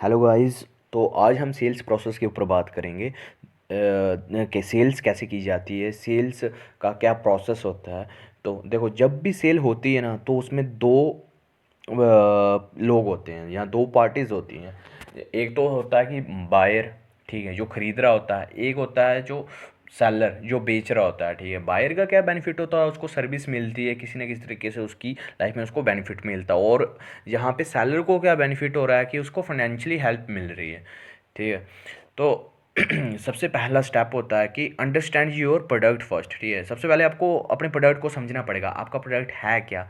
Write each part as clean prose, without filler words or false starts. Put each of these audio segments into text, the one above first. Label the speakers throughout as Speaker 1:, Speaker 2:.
Speaker 1: Hello guys. तो आज हम सेल्स प्रोसेस के ऊपर बात करेंगे कि सेल्स कैसे की जाती है, सेल्स का क्या प्रोसेस होता है। तो देखो, जब भी सेल होती है ना, तो उसमें दो लोग होते हैं या दो पार्टीज होती हैं। एक तो होता है कि बायर, ठीक है, जो खरीद रहा होता है। एक होता है जो सेलर, जो बेच रहा होता है। ठीक है, बायर का क्या बेनिफिट होता है, उसको सर्विस मिलती है, किसी ना किसी तरीके से उसकी लाइफ में उसको बेनिफिट मिलता है। और यहाँ पे सेलर को क्या बेनिफिट हो रहा है कि उसको फाइनेंशियली हेल्प मिल रही है। ठीक है। तो सबसे पहला स्टेप होता है कि अंडरस्टैंड योर प्रोडक्ट फर्स्ट। ठीक है, सबसे पहले आपको अपने प्रोडक्ट को समझना पड़ेगा, आपका प्रोडक्ट है क्या,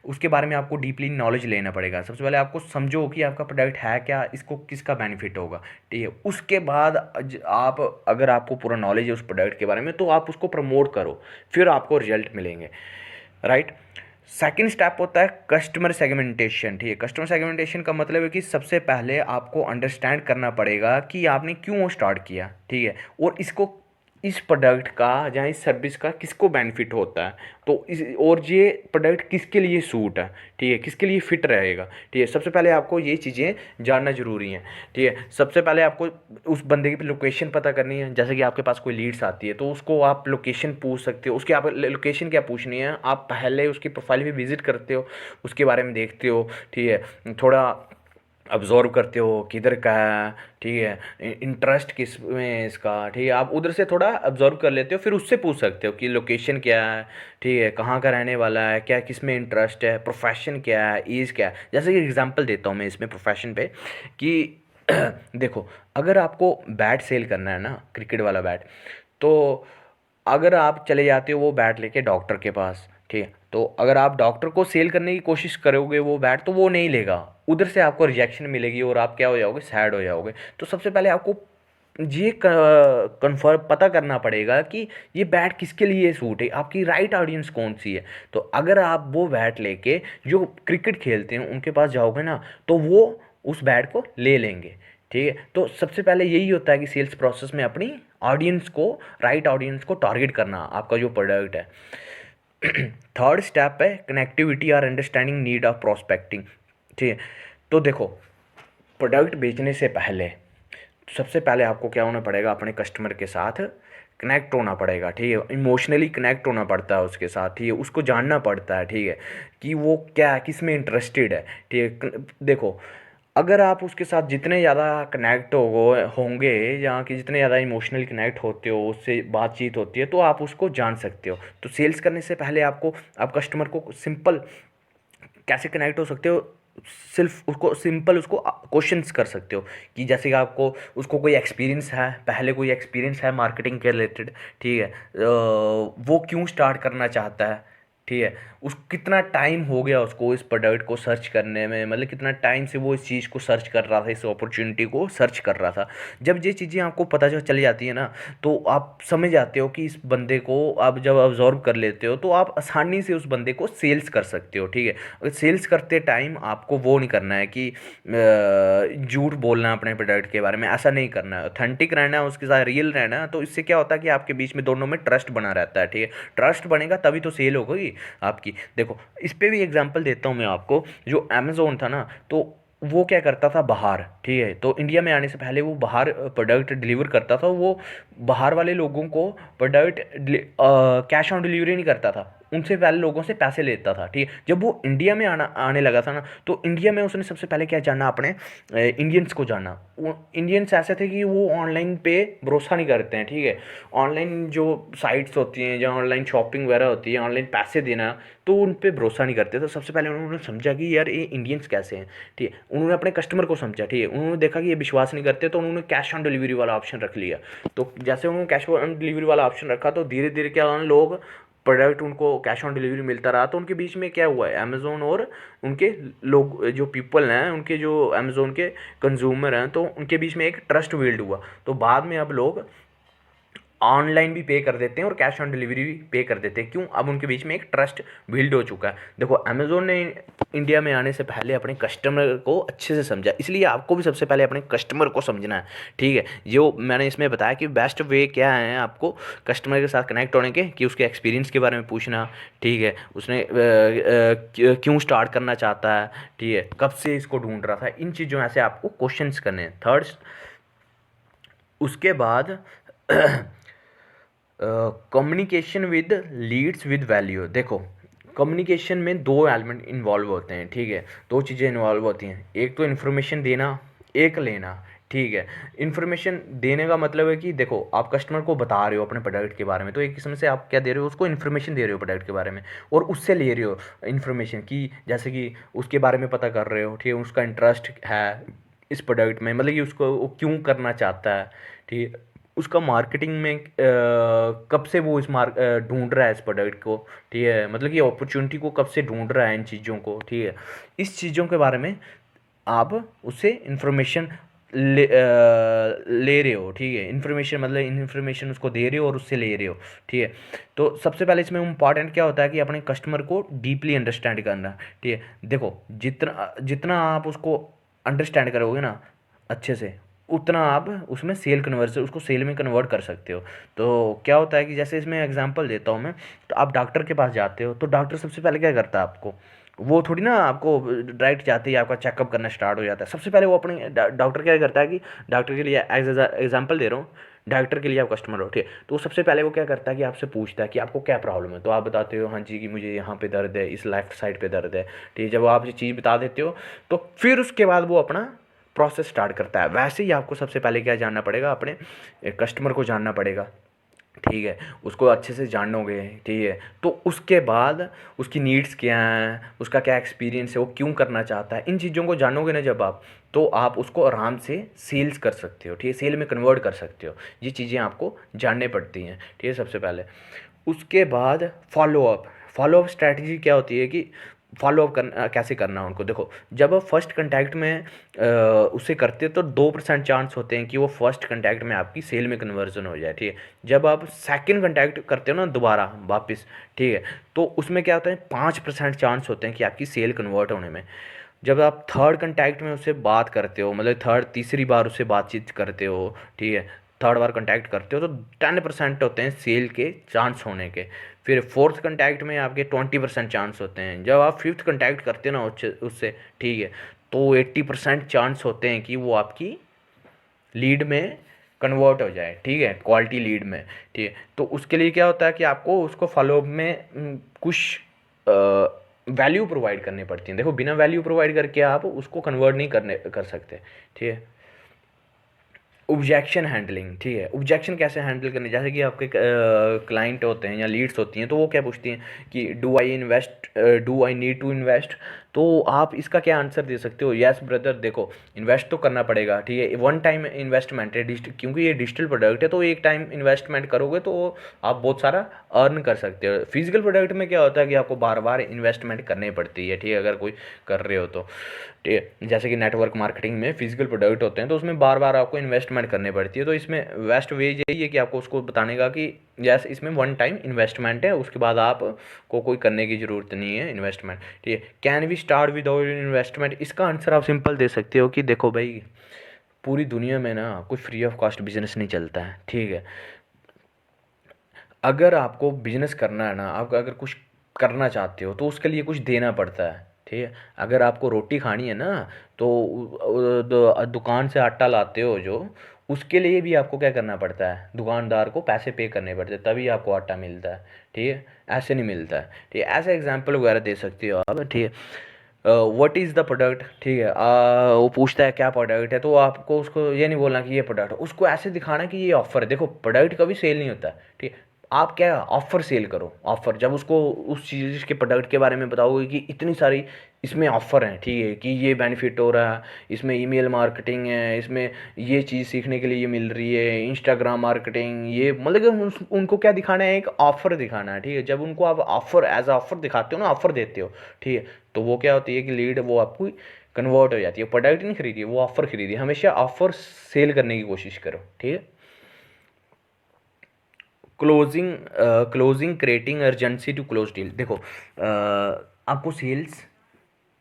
Speaker 1: उसके बारे में आपको डीपली नॉलेज लेना पड़ेगा। सबसे पहले आपको समझो कि आपका प्रोडक्ट है क्या, इसको किसका बेनिफिट होगा। ठीक है, उसके बाद आप, अगर आपको पूरा नॉलेज है उस प्रोडक्ट के बारे में, तो आप उसको प्रमोट करो, फिर आपको रिजल्ट मिलेंगे। राइट। सेकंड स्टेप होता है कस्टमर सेगमेंटेशन। ठीक है, कस्टमर सेगमेंटेशन का मतलब है कि सबसे पहले आपको अंडरस्टैंड करना पड़ेगा कि आपने क्यों स्टार्ट किया। ठीक है, और इसको, इस प्रोडक्ट का या इस सर्विस का किसको बेनिफिट होता है, तो इस, और ये प्रोडक्ट किसके लिए सूट है। ठीक है, किसके लिए फिट रहेगा। ठीक है, सबसे पहले आपको ये चीज़ें जानना जरूरी हैं। ठीक है, सबसे पहले आपको उस बंदे की लोकेशन पता करनी है। जैसे कि आपके पास कोई लीड्स आती है तो उसको आप लोकेशन पूछ सकते हो। उसकी आप लोकेशन क्या पूछनी है, आप पहले उसकी प्रोफाइल पे विजिट करते हो, उसके बारे में देखते हो। ठीक है, थोड़ा ऑब्जर्व करते हो किधर का है। ठीक है, इंटरेस्ट किस में है इसका। ठीक है, आप उधर से थोड़ा ऑब्जर्व कर लेते हो, फिर उससे पूछ सकते हो कि लोकेशन क्या है। ठीक है, कहाँ का रहने वाला है, क्या किस में इंटरेस्ट है, प्रोफेशन क्या है, एज क्या है। जैसे कि एग्जांपल देता हूँ मैं इसमें प्रोफेशन पे कि देखो, अगर आपको बैट सेल करना है ना, क्रिकेट वाला बैट, तो अगर आप चले जाते हो वो बैट लेके डॉक्टर के पास, ठीक है, तो अगर आप डॉक्टर को सेल करने की कोशिश करोगे वो बैट, तो वो नहीं लेगा, उधर से आपको रिजेक्शन मिलेगी और आप क्या हो जाओगे, सैड हो जाओगे। तो सबसे पहले आपको ये कन्फर्म पता करना पड़ेगा कि ये बैट किसके लिए सूट है, आपकी राइट ऑडियंस कौन सी है। तो अगर आप वो बैट लेके जो क्रिकेट खेलते हैं उनके पास जाओगे ना, तो वो उस बैट को ले लेंगे। ठीक है, तो सबसे पहले यही होता है कि सेल्स प्रोसेस में अपनी ऑडियंस को, राइट ऑडियंस को टारगेट करना, आपका जो प्रोडक्ट है। थर्ड स्टेप है कनेक्टिविटी और अंडरस्टैंडिंग नीड ऑफ प्रोस्पेक्टिंग। ठीक है, तो देखो, प्रोडक्ट बेचने से पहले सबसे पहले आपको क्या होना पड़ेगा, अपने कस्टमर के साथ कनेक्ट होना पड़ेगा। ठीक है, इमोशनली कनेक्ट होना पड़ता है उसके साथ। ठीक है, उसको जानना पड़ता है। ठीक है, कि वो क्या, किस में इंटरेस्टेड है। ठीक है, देखो, अगर आप उसके साथ जितने ज़्यादा कनेक्ट होंगे, या कि जितने ज़्यादा इमोशनली कनेक्ट होते हो, उससे बातचीत होती है, तो आप उसको जान सकते हो। तो सेल्स करने से पहले आपको, आप कस्टमर को सिंपल कैसे कनेक्ट हो सकते हो, सिर्फ उसको सिंपल उसको क्वेश्चंस कर सकते हो कि जैसे कि आपको, उसको कोई एक्सपीरियंस है, पहले कोई एक्सपीरियंस है मार्केटिंग के रिलेटेड। ठीक है, वो क्यों स्टार्ट करना चाहता है। ठीक है, उस कितना टाइम हो गया उसको इस प्रोडक्ट को सर्च करने में, मतलब कितना टाइम से वो इस चीज़ को सर्च कर रहा था, इस अपॉर्चुनिटी को सर्च कर रहा था। जब ये चीज़ें आपको पता चल जाती है ना, तो आप समझ जाते हो कि इस बंदे को, आप जब ऑब्जर्व कर लेते हो, तो आप आसानी से उस बंदे को सेल्स कर सकते हो। ठीक है, सेल्स करते टाइम आपको वो नहीं करना है कि झूठ बोलना है अपने प्रोडक्ट के बारे में, ऐसा नहीं करना है। ऑथेंटिक रहना है, उसके साथ रियल रहना है। तो इससे क्या होता है कि आपके बीच में दोनों में ट्रस्ट बना रहता है। ठीक है, ट्रस्ट बनेगा तभी तो सेल होगी आपकी। देखो, इस पे भी एग्जांपल देता हूँ मैं आपको। जो अमेज़ोन था ना, तो वो क्या करता था बाहर, ठीक है, तो इंडिया में आने से पहले वो बाहर प्रोडक्ट डिलीवर करता था। वो बाहर वाले लोगों को प्रोडक्ट कैश ऑन डिलीवरी नहीं करता था, उनसे पहले लोगों से पैसे लेता था। ठीक है, जब वो इंडिया में आने लगा था ना, तो इंडिया में उसने सबसे पहले क्या जाना, अपने इंडियंस को जाना। वो इंडियंस ऐसे थे कि वो ऑनलाइन पे भरोसा नहीं करते हैं। ठीक है, ऑनलाइन जो साइट्स होती हैं, जहाँ ऑनलाइन शॉपिंग वगैरह होती है, ऑनलाइन पैसे देना, तो उन पे भरोसा नहीं करते। तो सबसे पहले उन्होंने समझा कि यार ये इंडियंस कैसे हैं। ठीक है, उन्होंने अपने कस्टमर को समझा। ठीक है, उन्होंने देखा कि ये विश्वास नहीं करते, तो उन्होंने कैश ऑन डिलीवरी वाला ऑप्शन रख लिया। तो जैसे उन्होंने कैश ऑन डिलीवरी वाला ऑप्शन रखा, तो धीरे धीरे क्या हुआ, लोग, प्रोडक्ट उनको कैश ऑन डिलीवरी मिलता रहा। तो उनके बीच में क्या हुआ है, अमेज़ोन और उनके लोग, जो पीपल हैं, उनके जो अमेज़ोन के कंज्यूमर हैं, तो उनके बीच में एक ट्रस्ट बिल्ड हुआ। तो बाद में अब लोग ऑनलाइन भी पे कर देते हैं और कैश ऑन डिलीवरी भी पे कर देते हैं। क्यों? अब उनके बीच में एक ट्रस्ट बिल्ड हो चुका है। देखो अमेज़ोन ने इंडिया में आने से पहले अपने कस्टमर को अच्छे से समझा, इसलिए आपको भी सबसे पहले अपने कस्टमर को समझना है, ठीक है। जो मैंने इसमें बताया कि बेस्ट वे क्या है आपको कस्टमर के साथ कनेक्ट होने के, कि उसके एक्सपीरियंस के बारे में पूछना, ठीक है, उसने क्यों स्टार्ट करना चाहता है, ठीक है, कब से इसको ढूंढ रहा था, इन चीज़ों में से आपको क्वेश्चंस करने हैं। थर्ड, उसके बाद communication with leads with value. देखो कम्युनिकेशन में दो एलिमेंट इन्वॉल्व होते हैं, ठीक है, दो चीज़ें इन्वॉल्व होती हैं, एक तो इन्फॉर्मेशन देना, एक लेना, ठीक है। इन्फॉर्मेशन देने का मतलब है कि देखो आप कस्टमर को बता रहे हो अपने प्रोडक्ट के बारे में, तो एक किस्म से आप क्या दे रहे हो, उसको इन्फॉर्मेशन दे रहे हो प्रोडक्ट के बारे में, और उससे ले रहे हो इन्फॉर्मेशन की, जैसे कि उसके बारे में पता कर रहे हो, ठीक है, उसका इंटरेस्ट है इस प्रोडक्ट में, मतलब कि उसको वो क्यों करना चाहता है, ठीक है, उसका मार्केटिंग में कब से वो इस ढूंढ रहा है इस प्रोडक्ट को, ठीक है, मतलब कि अपॉर्चुनिटी को कब से ढूंढ रहा है इन चीज़ों को, ठीक है, इस चीज़ों के बारे में आप उससे इंफॉर्मेशन ले रहे हो, ठीक है। इन्फॉर्मेशन मतलब इन्फॉर्मेशन उसको दे रहे हो और उससे ले रहे हो, ठीक है। तो सबसे पहले इसमें इम्पॉर्टेंट क्या होता है कि अपने कस्टमर को डीपली अंडरस्टैंड करना, ठीक है। देखो जितना जितना आप उसको अंडरस्टैंड करोगे ना अच्छे से, उतना आप उसमें सेल कन्वर्जन उसको सेल में कन्वर्ट कर सकते हो। तो क्या होता है कि जैसे इसमें एग्जांपल देता हूँ मैं, तो आप डॉक्टर के पास जाते हो, तो डॉक्टर सबसे पहले क्या करता है आपको, वो थोड़ी ना आपको डायरेक्ट जाते ही आपका चेकअप करना स्टार्ट हो जाता है। सबसे पहले वो अपने डॉक्टर क्या करता है कि डॉक्टर के लिए एग्जांपल दे रहा हूँ, डॉक्टर के लिए आप कस्टमर हो, ठीक है, तो सबसे पहले वो क्या करता है कि आपसे पूछता है कि आपको क्या प्रॉब्लम है, तो आप बताते हो हाँ जी कि मुझे यहाँ पे दर्द है, इस लेफ्ट साइड पे दर्द है, ठीक है। जब आप ये चीज़ बता देते हो तो फिर उसके बाद वो अपना प्रोसेस स्टार्ट करता है। वैसे ही आपको सबसे पहले क्या जानना पड़ेगा, अपने कस्टमर को जानना पड़ेगा, ठीक है, उसको अच्छे से जानोगे, ठीक है, तो उसके बाद उसकी नीड्स क्या हैं, उसका क्या एक्सपीरियंस है, वो क्यों करना चाहता है, इन चीज़ों को जानोगे ना जब आप, तो आप उसको आराम से सेल्स कर सकते हो, ठीक है, सेल में कन्वर्ट कर सकते हो। ये चीज़ें आपको जानने पड़ती हैं, ठीक है, सबसे पहले। उसके बाद फॉलोअप स्ट्रैटेजी क्या होती है कि फॉलोअप करना कैसे करना है उनको। देखो जब आप फर्स्ट कांटेक्ट में उसे करते हो तो 2% चांस होते हैं कि वो फर्स्ट कांटेक्ट में आपकी सेल में कन्वर्जन हो जाए, ठीक है। जब आप सेकंड कांटेक्ट करते हो ना दोबारा वापस, ठीक है, तो उसमें क्या होता है 5% चांस होते हैं कि आपकी सेल कन्वर्ट होने में। जब आप थर्ड कांटेक्ट में उससे बात करते हो, मतलब तीसरी बार उससे बातचीत करते हो, ठीक है, थर्ड बार कांटेक्ट करते हो, तो 10% होते हैं सेल के चांस होने के। फिर फोर्थ कांटेक्ट में आपके 20% चांस होते हैं। जब आप फिफ्थ कांटेक्ट करते हो ना उससे उससे, ठीक है, तो 80% चांस होते हैं कि वो आपकी लीड में कन्वर्ट हो जाए, ठीक है, क्वालिटी लीड में, ठीक है। तो उसके लिए क्या होता है कि आपको उसको फॉलोअप में कुछ वैल्यू प्रोवाइड करनी पड़ती है। देखो बिना वैल्यू प्रोवाइड करके आप उसको कन्वर्ट नहीं कर सकते, ठीक है। ऑब्जेक्शन हैंडलिंग, ठीक है, ऑब्जेक्शन कैसे हैंडल करनी, जैसे कि आपके क्लाइंट होते हैं या लीड्स होती हैं, तो वो क्या पूछती हैं कि do I need to invest, तो आप इसका क्या आंसर दे सकते हो, यस ब्रदर, देखो इन्वेस्ट तो करना पड़ेगा, ठीक है, वन टाइम इन्वेस्टमेंट है, क्योंकि ये डिजिटल प्रोडक्ट है, तो एक टाइम इन्वेस्टमेंट करोगे तो आप बहुत सारा अर्न कर सकते हो। फिजिकल प्रोडक्ट में क्या होता है कि आपको बार बार इन्वेस्टमेंट करनी पड़ती है, ठीक है, अगर कोई कर रहे हो तो, ठीक है। जैसे कि नेटवर्क मार्केटिंग में फिजिकल प्रोडक्ट होते हैं तो उसमें बार बार आपको इन्वेस्टमेंट करनी पड़ती है। तो इसमें बेस्ट वे यही है कि आपको उसको बताने का कि यस इसमें वन टाइम इन्वेस्टमेंट है, उसके बाद आपको कोई करने की ज़रूरत नहीं है इन्वेस्टमेंट, ठीक है। Can we start without investment, इसका आंसर आप सिंपल दे सकते हो कि देखो भाई पूरी दुनिया में ना कोई फ्री ऑफ कॉस्ट बिजनेस नहीं चलता है, ठीक है। अगर आपको बिजनेस करना है ना, आप अगर कुछ करना चाहते हो तो उसके लिए कुछ देना पड़ता है, ठीक है। अगर आपको रोटी खानी है ना, तो दुकान से आटा लाते हो जो, उसके लिए भी आपको क्या करना पड़ता है, दुकानदार को पैसे पे करने पड़ते हैं, तभी आपको आटा मिलता है, ठीक है, ऐसे नहीं मिलता है, ठीक है। ऐसे एग्जांपल वगैरह दे सकते हो आप, ठीक है। व्हाट इज़ द प्रोडक्ट, ठीक है, वो पूछता है क्या प्रोडक्ट है, तो आपको उसको ये नहीं बोलना कि ये प्रोडक्ट है, उसको ऐसे दिखाना कि ये ऑफ़र है। देखो प्रोडक्ट कभी सेल नहीं होता है, ठीक है, आप क्या ऑफ़र सेल करो, ऑफ़र। जब उसको उस चीज़ के प्रोडक्ट के बारे में बताओगे कि इतनी सारी इसमें ऑफ़र हैं, ठीक है, कि ये बेनिफिट हो रहा है, इसमें ईमेल मार्केटिंग है, इसमें ये चीज़ सीखने के लिए ये मिल रही है, इंस्टाग्राम मार्केटिंग, ये मतलब कि उनको क्या दिखाना है, एक ऑफ़र दिखाना है, ठीक है। जब उनको आप ऑफ़र एज ऑफ़र दिखाते हो ना, ऑफ़र देते हो, ठीक है, तो वो क्या होती है कि लीड वो आपको कन्वर्ट हो जाती है। प्रोडक्ट नहीं खरीदी, वो ऑफ़र खरीदी। हमेशा ऑफ़र सेल करने की कोशिश करो, ठीक है। Closing closing creating urgency to close deal. देखो आपको सेल्स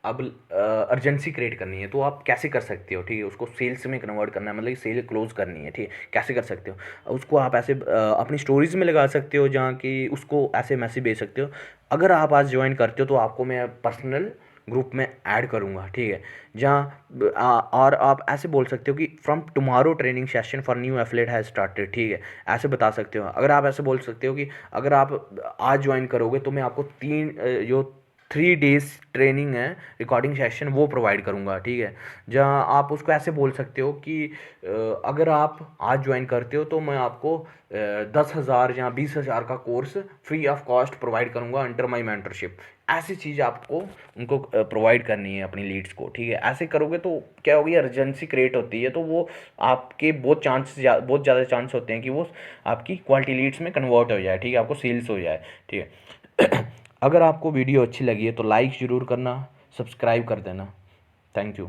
Speaker 1: अब अर्जेंसी क्रिएट करनी है तो आप कैसे कर सकते हो, ठीक है, उसको सेल्स में कन्वर्ट करना है, मतलब कि सेल क्लोज करनी है, ठीक है, कैसे कर सकते हो उसको आप ऐसे अपनी स्टोरीज में लगा सकते हो, जहाँ कि उसको ऐसे मैसेज भेज सकते हो। अगर आप आज ज्वाइन करते हो तो आपको मैं पर्सनल ग्रुप में ऐड करूँगा, ठीक है, जहाँ और आप ऐसे बोल सकते हो कि from tomorrow training session for new affiliate has started, ठीक है, ऐसे बता सकते हो। अगर आप ऐसे बोल सकते हो कि अगर आप आज ज्वाइन करोगे तो मैं आपको जो 3 डेज ट्रेनिंग है रिकॉर्डिंग सेशन वो प्रोवाइड करूँगा, ठीक है, जहाँ आप उसको ऐसे बोल सकते हो कि अगर आप आज ज्वाइन करते हो तो मैं आपको 10,000 या 20,000 का course free of cost provide करूँगा अंडर माई मेंटरशिप। ऐसी चीज़ आपको उनको प्रोवाइड करनी है अपनी लीड्स को, ठीक है। ऐसे करोगे तो क्या होगी, अर्जेंसी क्रिएट होती है, तो वो आपके बहुत ज़्यादा चांस होते हैं कि वो आपकी क्वालिटी लीड्स में कन्वर्ट हो जाए, ठीक है, आपको सेल्स हो जाए, ठीक है। अगर आपको वीडियो अच्छी लगी है तो लाइक ज़रूर करना, सब्सक्राइब कर देना। Thank you.